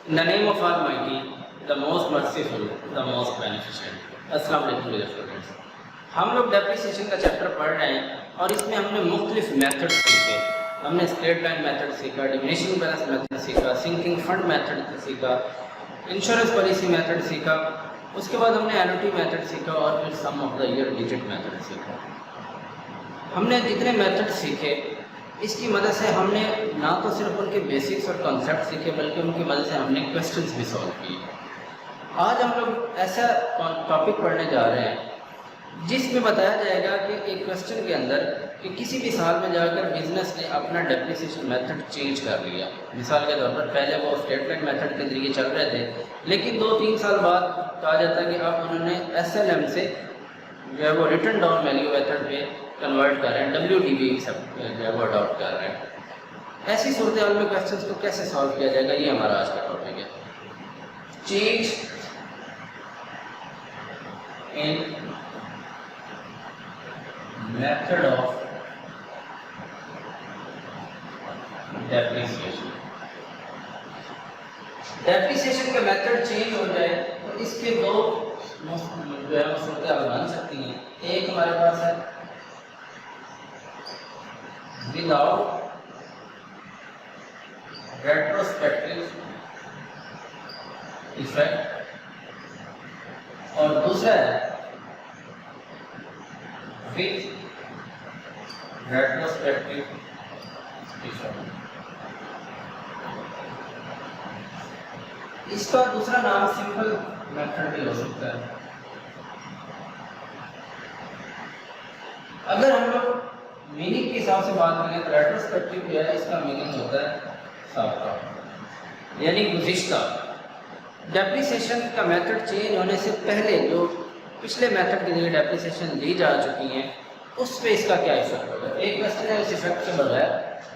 In the name of Almighty, the most merciful, the most beneficent. अस्सलाम वालेकुम dear students, हम लोग depreciation का चैप्टर पढ़ रहे हैं और इसमें हमने मुख्तलिफ मेथड सीखे। हमने स्ट्रेट लाइन मेथड सीखा, डिमिनिशिंग बैलेंस मेथड सीखा, सिंकिंग फंड मेथड सीखा, इंश्योरेंस पॉलिसी मेथड सीखा, उसके बाद हमने एनुटी मेथड सीखा और फिर sum of the year digit method सीखा। हमने जितने मेथड सीखे इसकी मदद से हमने ना तो सिर्फ उनके बेसिक्स और कॉन्सेप्ट सीखे बल्कि उनकी मदद से हमने क्वेश्चंस भी सॉल्व किए। आज हम लोग ऐसा टॉपिक पढ़ने जा रहे हैं जिसमें बताया जाएगा कि एक क्वेश्चन के अंदर कि किसी भी साल में जाकर बिजनेस ने अपना डेप्रिसिएशन मेथड चेंज कर लिया। मिसाल के तौर पर पहले वो स्ट्रेट लाइन मेथड के जरिए चल रहे थे, लेकिन 2-3 साल बाद कहा जाता है कि अब उन्होंने SLM से जो है वो रिटर्न डाउन वैल्यू मेथड पे कन्वर्ट कर रहे हैं, WDV सब जो है वो अडॉप्ट कर रहे हैं। ऐसी सूरत हाल में क्वेश्चंस को कैसे सॉल्व किया जाएगा, ये हमारा आज का टॉपिक है। Change in method of depreciation. Depreciation का मेथड चेंज हो जाए तो इसके दो जो है वो सूरत हाल बन सकती हैं। एक हमारे पास है विदाउट रेट्रोस्पेक्टिव इफेक्ट और दूसरा है विथ रेट्रोस्पेक्टिव इफेक्ट। इसका दूसरा नाम सिंपल मेथड भी हो सकता है। अगर हम लोग मीनिंग के हिसाब से बात करें तो रेट्रोस्पेक्टिव जो है इसका मीनिंग होता है साबका, यानी गुज़िश्ता। डेप्रिसिएशन का मेथड चेंज होने से पहले जो पिछले मेथड के लिए डेप्रिसिएशन ली जा चुकी हैं उस पर इसका क्या इफेक्ट होगा। एक क्वेश्चन है उस इफेक्ट से बगैर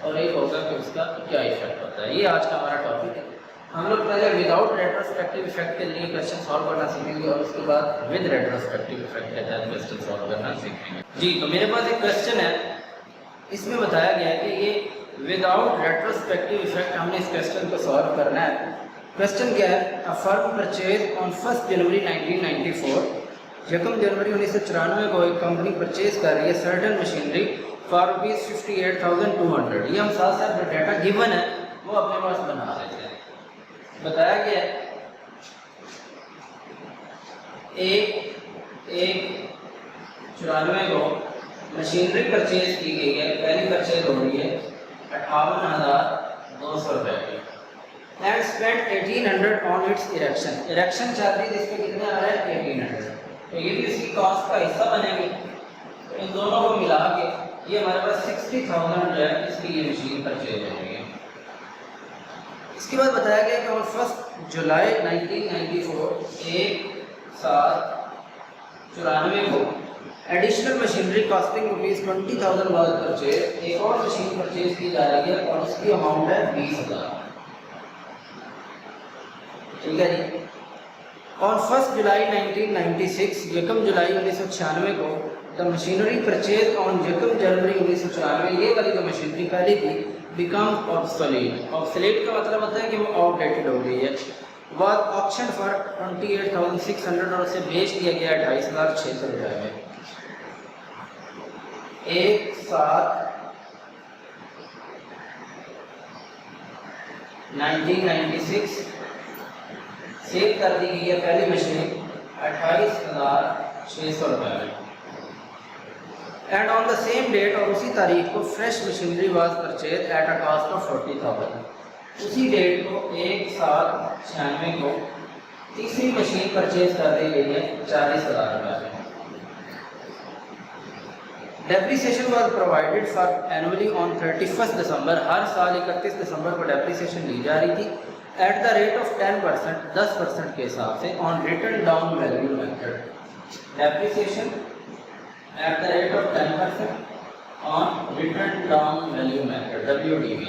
और एक होगा कि उसका क्या इफेक्ट होता है। ये आज का हमारा टॉपिक है। हम लोग पहले विदाउट रेट्रोस्पेक्टिव इफेक्ट के लिए क्वेश्चन सॉल्व करना सीखेंगे और उसके बाद विद रेट्रोस्पेक्टिव इफेक्ट के तहत क्वेश्चन सॉल्व करना सीखेंगे। जी, तो मेरे पास एक क्वेश्चन है, इसमें बताया गया है कि ये विदाउट रेट्रोस्पेक्टिव इफेक्ट हमने इस क्वेश्चन को सॉल्व करना है। क्वेश्चन क्या है, अ फर्म परचेज ऑन 1 जनवरी 1994, 1 जनवरी 1994 को एक कंपनी परचेज कर रही है सर्टन मशीनरी फॉर ₹58,200। ये हम साथ साथ जो डाटा गिवन है वो अपने पास बना लेते हैं। बताया गया है 1/1/94 को मशीनरी परचेज की गई है। पहली परचेज हो रही है 58,200 रुपये की and spend 1800 on it's erection. Erection charges इस पर कितने आ रहे हैं 1800, तो ये भी इसकी कॉस्ट का हिस्सा बनेंगे। तो इन दोनों को मिला के ये हमारे पास 60,000 जो है इसकी ये मशीन परचेज हो रही है। इसके बाद बताया गया कि ऑन 1 जुलाई 1994 1/7/94 को एडिशनल मशीनरी कॉस्टिंग ₹20,000 बाद परचेज एक और मशीन परचेज की जा रही है और उसकी अमाउंट है 20,000। ठीक है जी। ऑन 1 जुलाई 1996 1 जुलाई 1996 को द मशीनरी परचेज ऑन 1 जनवरी 1994, ये वाली जो मशीनरी पहले थी बिकम ऑब्सोलीट। ऑब्सोलीट का मतलब होता है कि वो आउटडेटेड हो गई है। बाद ऑक्शन फॉर 28,600 और उसे बेच दिया गया 28,600 रुपये में। 1/7/1996 सेल कर दी गई है पहली मशीन 28,600 रुपये में। And on the same date और उसी तारीख को fresh machinery was purchase at a cost of 40,000। उसी डेट को 1/7/96 को तीसरी मशीन परचेज कर दी गई है 40,000 रुपये में। Depreciation was provided for annually on 31 दिसंबर। हर साल 31 दिसंबर को डेप्रिसिएशन ली जा रही थी एट द रेट ऑफ 10%, 10% के हिसाब से on return down value method. Depreciation at the rate of 10% on return down value method WDV।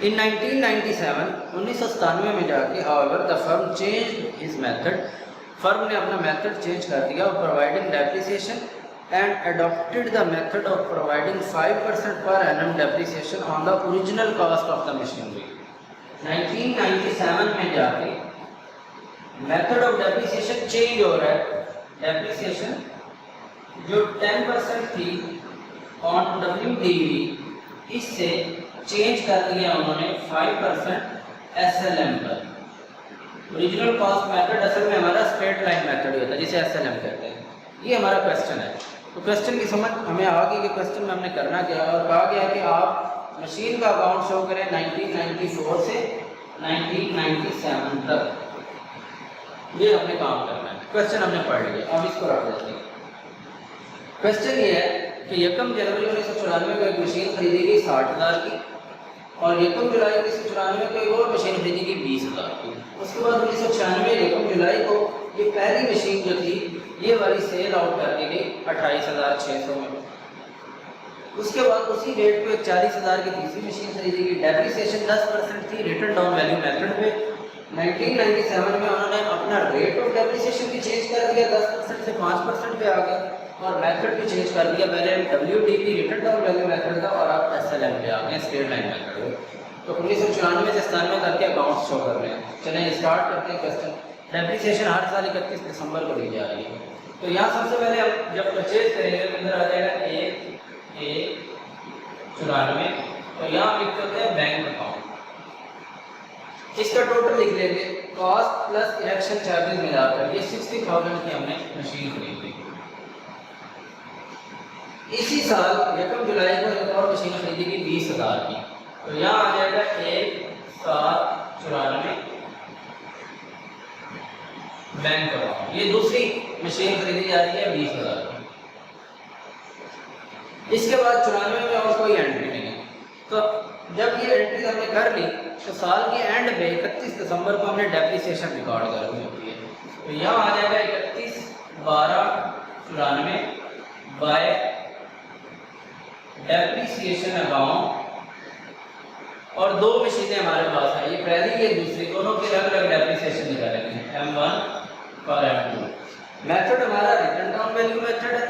In 1997 में जाके however the firm changed his method, firm ने अपना मेथड चेंज कर दिया और providing depreciation and adopted the method of providing 5% per annum depreciation on the original cost of the machinery। 1997 में जाके method of depreciation change हो रहा है। डेप्रिसिएशन जो 10% थी ऑन WDV, इससे चेंज कर दिया उन्होंने 5% SLM पर। ओरिजिनल कॉस्ट मेथड असल में हमारा स्ट्रेट लाइन मेथड ही होता है, जिसे SLM कहते हैं। ये हमारा क्वेश्चन है। तो क्वेश्चन की समझ हमें आगे के क्वेश्चन में हमने करना क्या है, और कहा गया कि आप मशीन का अकाउंट शो करें 1994 से 1997 तक। ये हमने काम करना है। क्वेश्चन हमने पढ़ लिया, अब इसको रख देते हैं। क्वेश्चन ये है कि 1 जनवरी 1994 को एक मशीन खरीदी गई 60,000 की, और 1 जुलाई 1994 को एक और मशीन खरीदी गई 20,000 की। उसके बाद 1996 1 जुलाई को ये पहली मशीन जो थी ये वाली सेल आउट कर दी गई 28,600 में। उसके बाद उसी रेट पे 40,000 की तीसरी मशीन खरीदी गई। डेप्रिसिएशन 10% थी रिटर्न डाउन वैल्यू मेथड पे। 1997 में उन्होंने अपना रेट ऑफ डेप्रिसिएशन भी चेंज कर दिया, 10% से 5% पे आ गया, और मेथड भी चेंज कर दिया। पहले WDV return down value method था, और आप SLM पे आ गए, स्ट्रेट लाइन मेथड पे। तो 1994 से 97 करके अकाउंट्स शो कर रहे हैं। चलें स्टार्ट करते हैं क्वेश्चन। डेप्रिसिएशन हर साल 31 दिसंबर को दी जा रही है। तो यहाँ सबसे पहले हम जब परचेज करेंगे तो इधर आ जाएगा 1/1/94, तो यहाँ लिखते होते हैं बैंक अकाउंट। इसका टोटल लिख लेंगे, कॉस्ट प्लस इलेक्शन चार्जेस मिलाकर ये 60,000 की हमने मशीन खरीदी। इसी साल 1 जुलाई को एक और मशीन खरीदी गई 20,000 की, तो यहाँ आ जाएगा 1/7/94 बैंक अकाउंट। ये दूसरी मशीन खरीदी जा रही है 20,000 की। इसके बाद 94 में और कोई एंट्री नहीं है। तो जब ये एंट्री हमने कर ली तो साल के एंड पे 31 दिसंबर को हमने डेप्रिसिएशन रिकॉर्ड करनी होती है। तो यहाँ आ जाएगा 31/12/94 बाय डेप्रिसिएशन अकाउंट। और दो मशीनें हमारे पास है, ये पहली ये दूसरी, दोनों के अलग अलग डेप्रिसिएशन निकालेंगे, M1 और M2। मेथड हमारा रिटर्न डाउन वैल्यू मेथड है,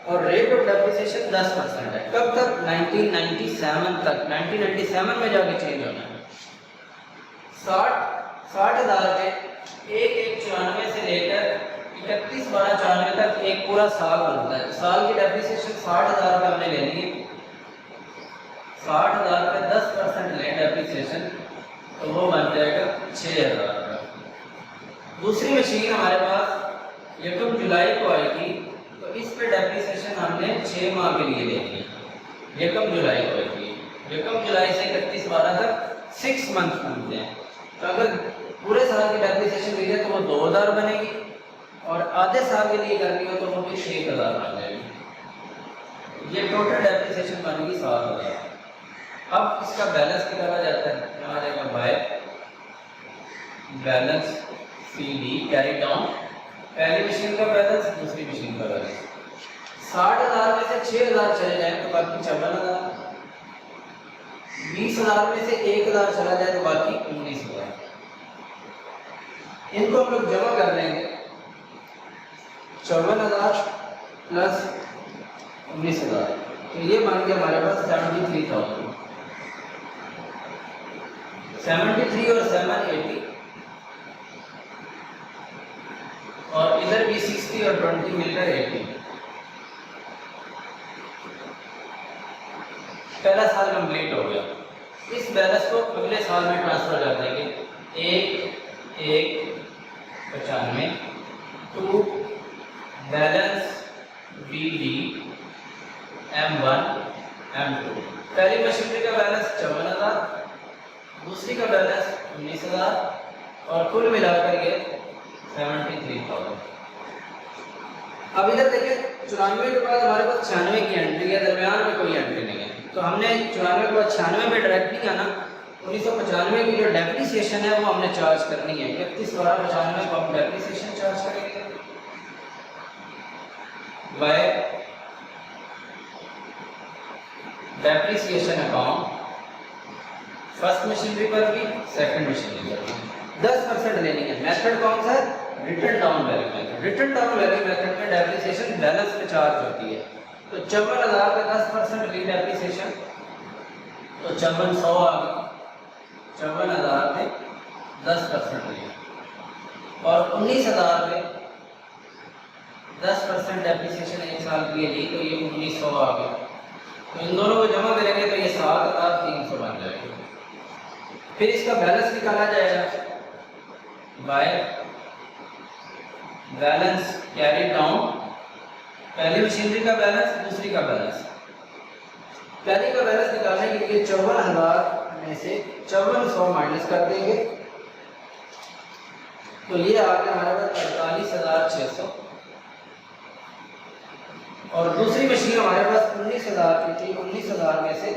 और रेट ऑफ डेप्रिसिएशन 10% है। कब तक? 1997 तक। 1997 में जाके चेंज होना है। 60,000 के 1/1/94 से लेकर 31/12/94 तक एक पूरा साल बनता है। साल की डेप्रिसिएशन 60,000 पे हमने लेनी है। 60,000 पे 10% लें डेप्रिसिएशन, तो वो बन जाएगा 6,000 का। दूसरी मशीन हमारे पास 1 जुलाई को आएगी, तो इस पे डेप्रिसिएशन हमने 6 माह के लिए लेनी है। 1 जुलाई को आएगी, 1 जुलाई से 31/12 तक 6 मंथ बनते हैं। तो अगर पूरे साल की डेप्रिसिएशन ली जाए तो वो 2,000 बनेगी, और आधे साल के लिए करनी हो तो वो भी 6,000 बन जाएगी। ये टोटल डेप्रिसिएशन बनेगी 7,000। अब इसका बैलेंस कितना जाता है? यहाँ आ जाएगा by balance CD carry down. पहली मशीन का बैलेंस, दूसरी मशीन का बैलेंस। 60,000 में से 6,000 चले जाए तो बाकी 54,000। 20,000 में से 1,000 चला जाए तो बाकी 19,000। इनको हम लोग जमा कर लेंगे। 54,000 प्लस 19,000, तो ये मान के हमारे पास 73,000। 73 और 7 80, और इधर भी 60 और 20 मिलकर 80। पहला साल कंप्लीट हो गया। इस बैलेंस को अगले साल में ट्रांसफर कर देंगे। 1/1/95 to balance BD M1 M2। पहली मशीनरी का बैलेंस 54,000, दूसरी का बैलेंस 19,000, और कुल मिलाकर ये 73,000। अब इधर देखिए 94 के बाद हमारे पास 96 की एंट्री है, दरमियान में कोई एंट्री नहीं है। तो हमने 94 के बाद 96 में डायरेक्ट नहीं आना। 1995 की जो डेप्रिसिएशन है वो हमने चार्ज करनी है। 31/12/95 को हम डेप्रिसिएशन चार्ज करेंगे bye depreciation account. First machinery पर भी, सेकंड मशीनरी पर भी 10% लेनी है। मेथड कौन सा है? Return down value method. Return down value method में डेप्रिसिएशन बैलेंस पे चार्ज होती है। तो 54,000 का 10% ली डेप्रिसिएशन, तो 54,100 आ गई। 54,000 पे 10% लिया और 19,000 पे 10% डेप्रिसिएशन एक साल के लिए ली, तो ये 1900 आ गया। तो इन दोनों को जमा करेंगे तो ये 7,300 बन जाएगा। फिर इसका बैलेंस निकाला जाएगा बाय बैलेंस कैरी डाउन, पहली मशीनरी का बैलेंस, दूसरी का बैलेंस। पहली का बैलेंस निकालने के लिए 54,000 में से 5400 माइनस कर देंगे, तो ये आ गया हमारे पास 48,600। और दूसरी मशीन हमारे पास 19,000 की थी, 19,000 में से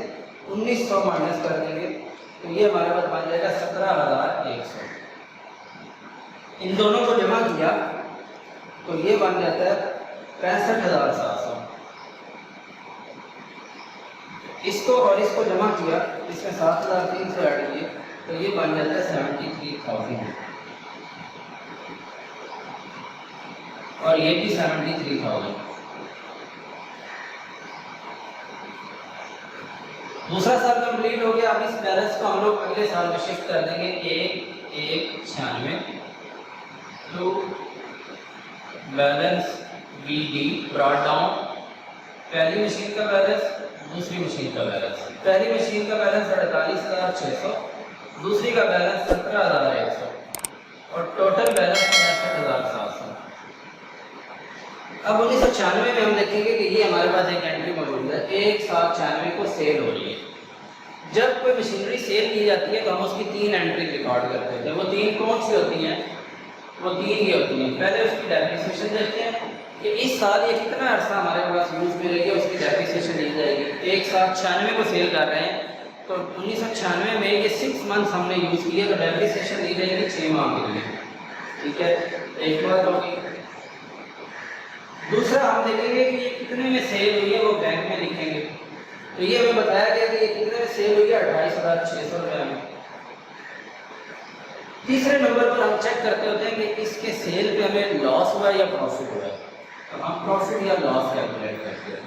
1900 माइनस कर देंगे, तो ये हमारे पास बन जाएगा 17,100। इन दोनों को जमा किया तो ये बन जाता है 65,700। इसको और इसको जमा किया, इसमें 7,300 ऐड किए, तो ये बन जाता है 73,000 और ये भी 73,000। दूसरा साल कंप्लीट हो गया। अब इस बैलेंस को हम लोग अगले साल में शिफ्ट कर देंगे 1,96 to balance BD brought down, पहली मशीन का बैलेंस, दूसरी मशीन का बैलेंस। पहली मशीन का बैलेंस 48,600, दूसरी का बैलेंस 17,100 और टोटल बैलेंस 65,700। अब 1996 में हम देखेंगे कि ये हमारे पास एक एंट्री मौजूद है, 1,796 को सेल हो रही है। जब कोई मशीनरी सेल की जाती है तो हम उसकी 3 एंट्री रिकॉर्ड करते हैं। वो 3 कौन सी होती हैं? वो 3 ही होती हैं। पहले उसकी डेप्रिसिएशन देखते हैं कि इस साल ये कितना अर्सा हमारे पास यूज में रहेगी, उसकी डेप्रिसिएशन ली जाएगी। 1,796 को सेल कर रहे हैं तो 1996 में ये 6 मंथ्स हमने यूज़ किया, तो डेप्रिसिएशन ली जाएगी 6 माह के लिए। ठीक है, एक बात होगी। दूसरा हम देखेंगे कि ये कितने में सेल हुई है, वो बैंक में लिखेंगे। तो ये हमें बताया गया कि ये कितने में सेल हुई है, 28,600 रुपये में। तीसरे नंबर पर हम चेक करते होते हैं कि इसके सेल पे हमें लॉस हुआ या प्रॉफिट हुआ है, तो हम प्रॉफिट या लॉस कैलकुलेट करते हैं।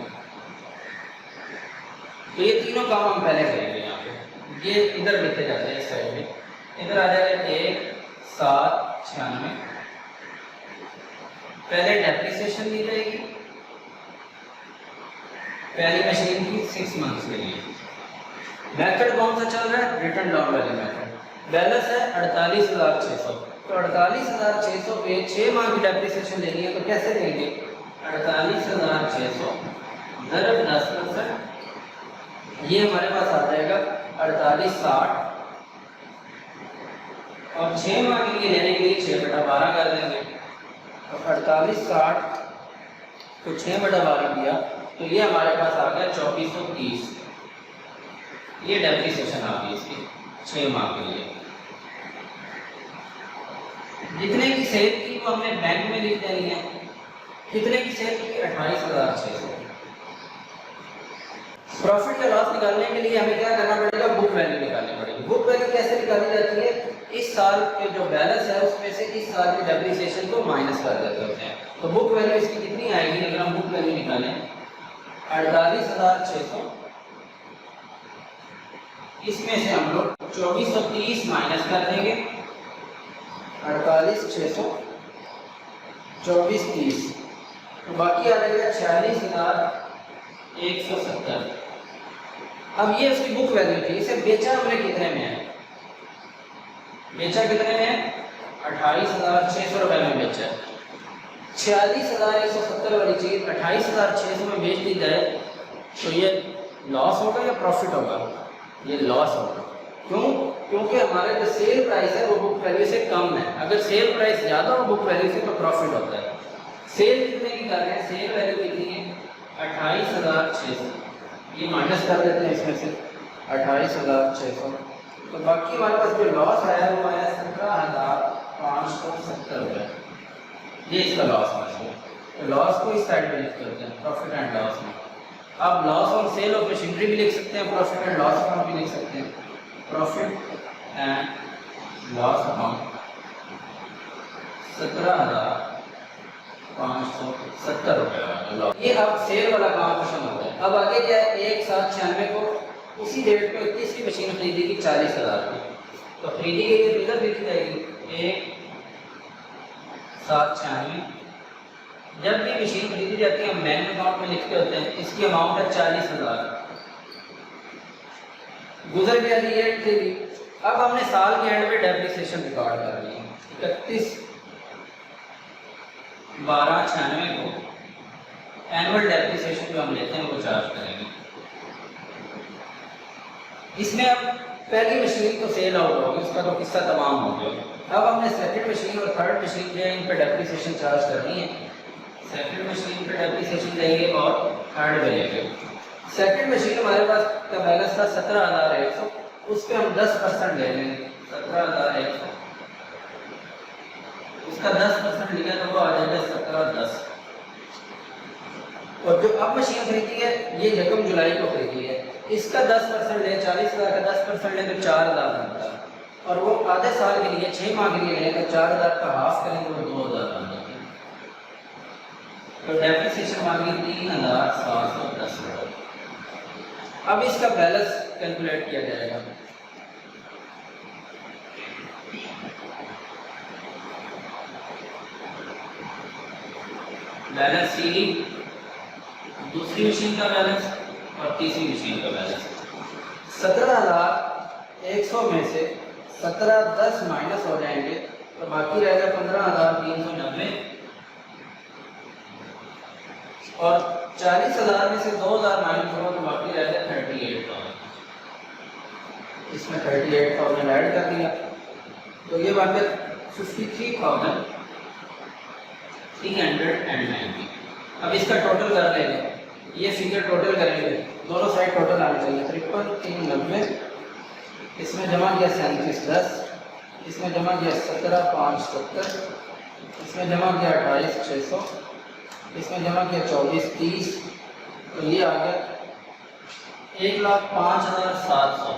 तो ये तीनों काम हम पहले करेंगे। यहाँ पे ये इधर लिखे जाते हैं, इस साइड में इधर आ जाएगा 1,796। पहले डेप्रिसिएशन ली जाएगी पहली मशीन की 6 मंथ्स के लिए। मेथड कौन सा चल रहा है? Return down value method. Balance है 48,600, तो 48,600 पे 6 माह की डेप्रिसिएशन लेनी है, तो कैसे लेंगे? 48,600 ज़रब 10%, ये हमारे पास आ जाएगा 48,60 और 6 माह के लिए लेने के लिए 6/12 कर देंगे। तो 48,60 को 6/12 दिया, तो ये हमारे पास आ गया 2430। ये डेप्रिसिएशन आ गई इसकी 6 माह के लिए। जितने की सेल की वो हमने बैंक में लिख देनी है। कितने की सेल की? 28,600। प्रॉफिट या लॉस निकालने के लिए हमें क्या करना पड़ेगा? बुक वैल्यू निकालनी पड़ेगी। बुक वैल्यू कैसे निकाली जाती है? इस साल के जो बैलेंस है उसमें से इस साल की डेप्रिसिएशन को माइनस कर देते होते हैं। तो बुक वैल्यू इसकी कितनी आएगी अगर हम बुक वैल्यू निकालें? 48,600, इसमें से हम लोग 2430 माइनस कर देंगे। 48,600 2430, तो बाकी आ जाएगा 46,170। अब ये उसकी बुक वैल्यू थी। इसे बेचा हमने कितने में है? बेचा कितने में है? 28,600 रुपये में बेचा है। 46,170 वाली चीज़ 28,600 में बेच दी जाए तो ये लॉस होगा या प्रॉफिट होगा? ये लॉस होगा। क्यों? क्योंकि हमारा जो सेल प्राइस है वो बुक वैल्यू से कम है। अगर सेल प्राइस ज़्यादा हो बुक वैल्यू से तो प्रॉफिट होता है। सेल कितने की कर रहे हैं? सेल वैल्यू कितनी है? 28,600। ये माइनस कर देते हैं इसमें से 28,600, तो बाकी हमारे पास जो लॉस आया वो आया 17,570 रुपये। ये इसका लॉस है। तो लॉस को इस साइड में लिख करते हैं प्रॉफिट एंड लॉस में। अब loss on sale of machinery भी लिख सकते हैं, प्रॉफिट एंड लॉस अकाउंट भी लिख सकते हैं। प्रॉफिट एंड लॉस अकाउंट 17,570 रुपये। ये अब सेल वाला काम खत्म हो गया। अब आगे क्या है? 1,796 को उसी डेट पे 21 की मशीन खरीदी थी 40,000 की। तो खरीदी गई है तो इधर लिखी जाएगी 1,796। जब भी मशीन खरीदी जाती है हम बैंक अकाउंट में लिखते होते हैं, इसकी अमाउंट है 40,000। गुजर गया ईयर खरीदी। अब हमने साल के एंड पे डेप्रिसिएशन रिकॉर्ड कर ली 31/12/96 को एनुअल डेप्रिसिएशन जो हम लेते हैं वो चार्ज करेंगे। इसमें अब पहली मशीन तो सेल आउट होगी, उसका तो किस्सा तमाम हो गया। अब हमने सेकंड मशीन और थर्ड मशीन जो है इन पर डेप्रिसिएशन चार्ज करनी है। सेकंड मशीन पर डेप्रिसिएशन देंगे और थर्ड पे लेंगे। सेकंड मशीन हमारे पास का बैलेंस था 17,100, उस पर हम 10% ले लेंगे 17,100, उसका 10% लिया तो वो आ जाएगा 17,10। और जो अब मशीन खरीदी है ये यकम जुलाई को खरीदी है, इसका 10% ले 40,000 का 10% ले तो 4,000 बनता है। और वो आधे साल के लिए 6 माह के लिए ले तो 4,000 का हाफ करेंगे तो 2,000 बन जाता है। तो डेप्रिसिएशन मांगी 3,710। अब इसका बैलेंस कैलकुलेट किया जाएगा। बैलेंस सीधी दूसरी मशीन का बैलेंस और तीसरी मशीन का बैलेंस। 17,100 में से 17,10 माइनस हो जाएंगे तो बाकी रहेगा 15,390 और 40,000 में से 2,000 माइनस होगा तो बाकी रहेगा 38,000। इसमें 38,000 ऐड कर दिया तो ये बन गया 53,390। अब इसका टोटल कर लेंगे, ये फिगर टोटल करेंगे, दोनों साइड टोटल आने चाहिए। 53,390 इसमें जमा किया 37,10, इसमें जमा किया 17,570, इसमें जमा किया 28,600, इसमें जमा किया 24,30, तो ये आ गया 1,05,700।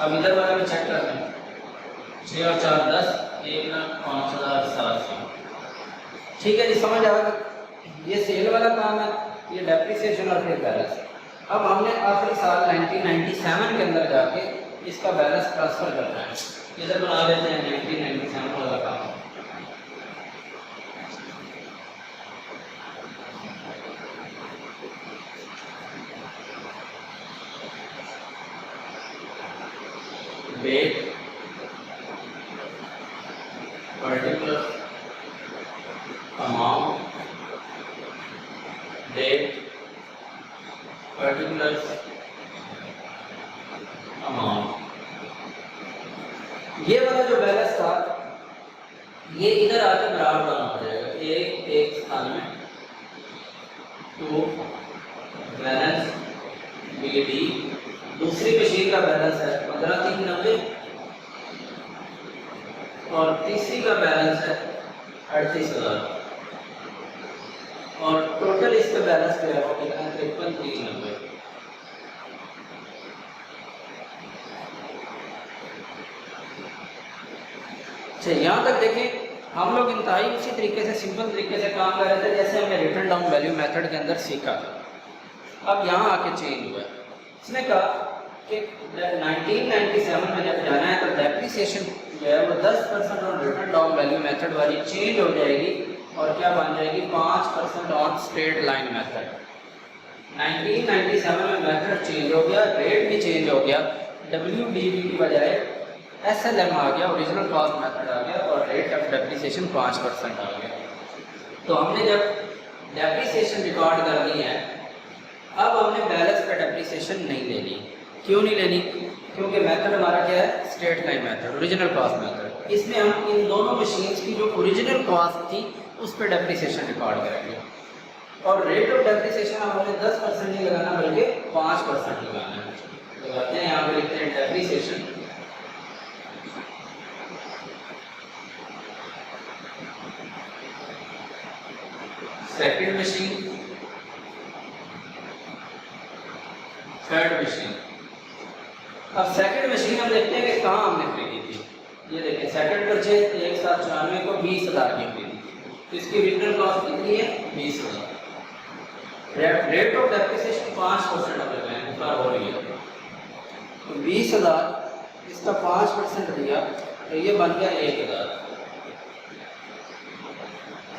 अब इधर वाला भी चेक कर लें, 6 और 4 10, 1,05,700। ठीक है जी, समझ आ गया। ये सेल वाला काम है, ये डेप्रिसिएशन और फिर बैलेंस। अब हमने आखिरी साल 1997 के अंदर जाके इसका बैलेंस ट्रांसफर करना है। इधर बना देते हैं 1997 वाला काम। Date particular amount, date particular amount. ये वाला जो बैलेंस था ये इधर आकर बराबर होना हो जाएगा, एक स्थान में टू बैलेंस BD। दूसरी मशीन का बैलेंस है 15,390 और तीसरी का बैलेंस है 38,000 और टोटल इसका बैलेंस जो है वो कितना है 53,390। अच्छा, यहाँ तक देखें हम लोग इंतहाई उसी तरीके से सिंपल तरीके से काम कर रहे थे जैसे हमने रिटर्न डाउन वैल्यू मेथड के अंदर सीखा था। अब यहाँ आके चेंज हुआ है। इसने कहा कि 1997 में जब जाना है तो डेप्रिसिएशन जो है वो 10% और रिटर्न डाउन वैल्यू मेथड वाली चेंज हो जाएगी और क्या बन जाएगी 5% ऑन स्ट्रेट लाइन मेथड। 1997 में मेथड चेंज हो गया, रेट भी चेंज हो गया, WDV की बजाय SLM आ गया, ओरिजिनल कॉस्ट मेथड आ गया और रेट ऑफ डेप्रिसिएशन 5% आ गया। तो हमने जब डेप्रिसिएशन रिकॉर्ड कर ली है, अब हमने बैलेंस पे डेप्रिसिएशन नहीं लेनी। क्यों नहीं लेनी? क्योंकि मेथड हमारा क्या है, straight line method, original cost method. इसमें हम इन दोनों मशीन्स की जो ओरिजिनल कॉस्ट थी उस पर डेप्रिसिएशन रिकॉर्ड करेंगे और रेट ऑफ डेप्रिसिएशन हमें 10% नहीं लगाना बल्कि 5% लगाना है। लगाते हैं, यहाँ पे लिखते हैं depreciation second machine, third machine. अब सेकंड मशीन हम देखते हैं कि कहाँ हमने खरीदी थी। ये देखिए सेकंड परचेज 1,794 को 20,000 की खरीदी थी, तो इसकी रिटर्न कॉस्ट कितनी है 20,000। रेट ऑफ डेप्रिसिएशन 5% हो रही है। तो 20,000, इसका 5% दिया तो ये बन गया 1,000।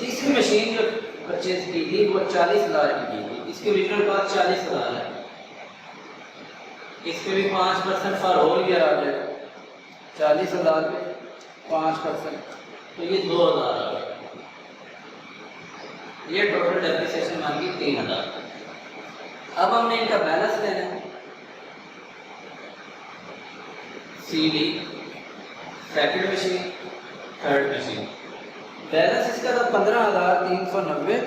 तीसरी मशीन जो परचेज की थी वो 40,000 की थी, इसकी ओरिजिनल कॉस्ट 40,000 है, इस पे भी 5% फॉर होल ईयर आ जाएगा, 40,000 पे 5%, तो ये 2,000 आ गया। ये टोटल डेप्रिसिएशन बन गई 3,000। अब हमने इनका बैलेंस लेना है। CD second machine, third machine, balance इसका था 15,390।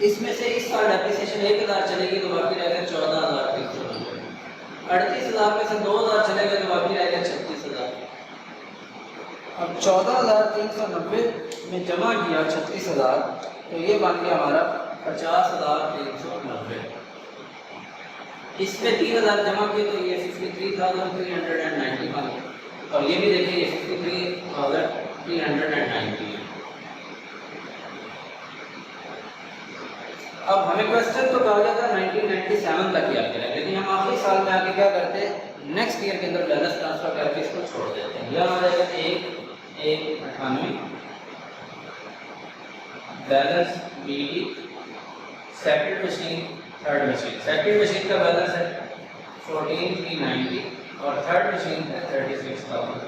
इसमें से इस साल डेप्रिसिएशन 1,000 चलेगी तो बाकी रहेगा 14,390। 38,000 में से 2,000 चलेगा तो बाकी रहेगा 36,000। अब 14,390 में जमा किया 36,000 तो ये बन गया हमारा 50,390। इसमें 3,000 जमा किए तो ये 53,390 बन गया, और ये भी देखिए 53,390 है। अब हमें क्वेश्चन तो कहा गया था 1997 तक याद करें, लेकिन हम आखिरी साल में आके क्या करते हैं, नेक्स्ट ईयर के अंदर बैलेंस ट्रांसफर करके इसको छोड़ देते हैं। यह आ जाएगा 1,98 balance BD second machine, third machine. Second machine का बैलेंस है 14,390 और थर्ड मशीन है 36,000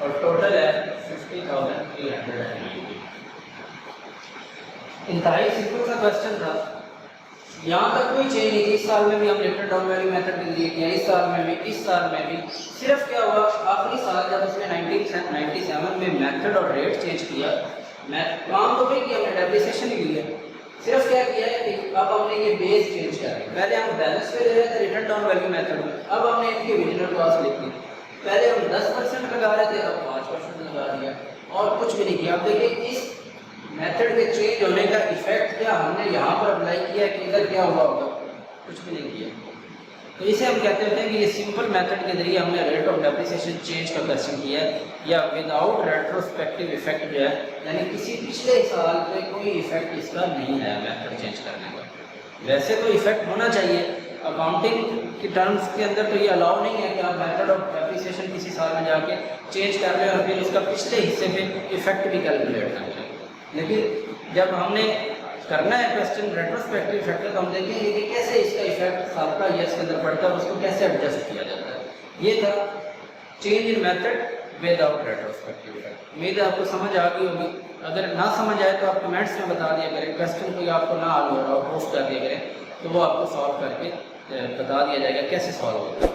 और टोटल है 50,390। इंतहाई सिंपल सा क्वेश्चन था, यहाँ तक कोई चेंज नहीं थी। इस साल में भी हम लेटर डाउन वैल्यू मेथड के लिए किया, इस साल में भी, इस साल में भी। सिर्फ क्या हुआ, आखिरी साल जब उसने 1997 में मेथड और रेट चेंज किया, काम तो भी किया, हमने डेप्रिसिएशन ही लिया, सिर्फ क्या किया है कि अब हमने ये बेस चेंज किया है। पहले हम बैलेंस पे ले रहे थे रिटर्न डाउन वैल्यू मेथड में, अब हमने इनकी ओरिजिनल कॉस्ट लिखी। पहले हम 10% लगा रहे थे, अब 5% लगा दिया और कुछ भी नहीं किया। अब देखिए इस मेथड के चेंज होने का इफेक्ट क्या हमने यहाँ पर अप्लाई किया कि इधर क्या हुआ होगा, कुछ भी नहीं किया। तो इसे हम कहते हैं कि ये सिंपल मेथड के जरिए हमने रेट ऑफ डेप्रिसिएशन चेंज का क्वेश्चन किया, या विदाउट रेट्रोस्पेक्टिव इफेक्ट जो है, यानी किसी पिछले साल पे कोई इफेक्ट इसका नहीं है मेथड चेंज करने का। वैसे तो इफेक्ट होना चाहिए, अकाउंटिंग की टर्म्स के अंदर तो ये अलाउ नहीं है कि आप मेथड ऑफ डेप्रिसिएशन किसी साल में जाके चेंज कर रहे हैं और फिर उसका पिछले हिस्से पे इफेक्ट भी कैलकुलेट कर रहे हैं। लेकिन जब हमने करना है क्वेश्चन रेट्रोस्पेक्टिव इफेक्ट, तो हम देखेंगे कि कैसे इसका इफेक्ट साबका ईयर्स के अंदर पड़ता है और उसको कैसे एडजस्ट किया जाता है। ये था change in method without retrospective effect. उम्मीद है आपको समझ आ गई होगी। अगर ना समझ आए तो आप कमेंट्स में बता दिया करें, क्वेश्चन कोई आपको ना हल हो रहा हो पोस्ट कर दिया करें, तो वो आपको सॉल्व करके बता दिया जाएगा कैसे सॉल्व होता है।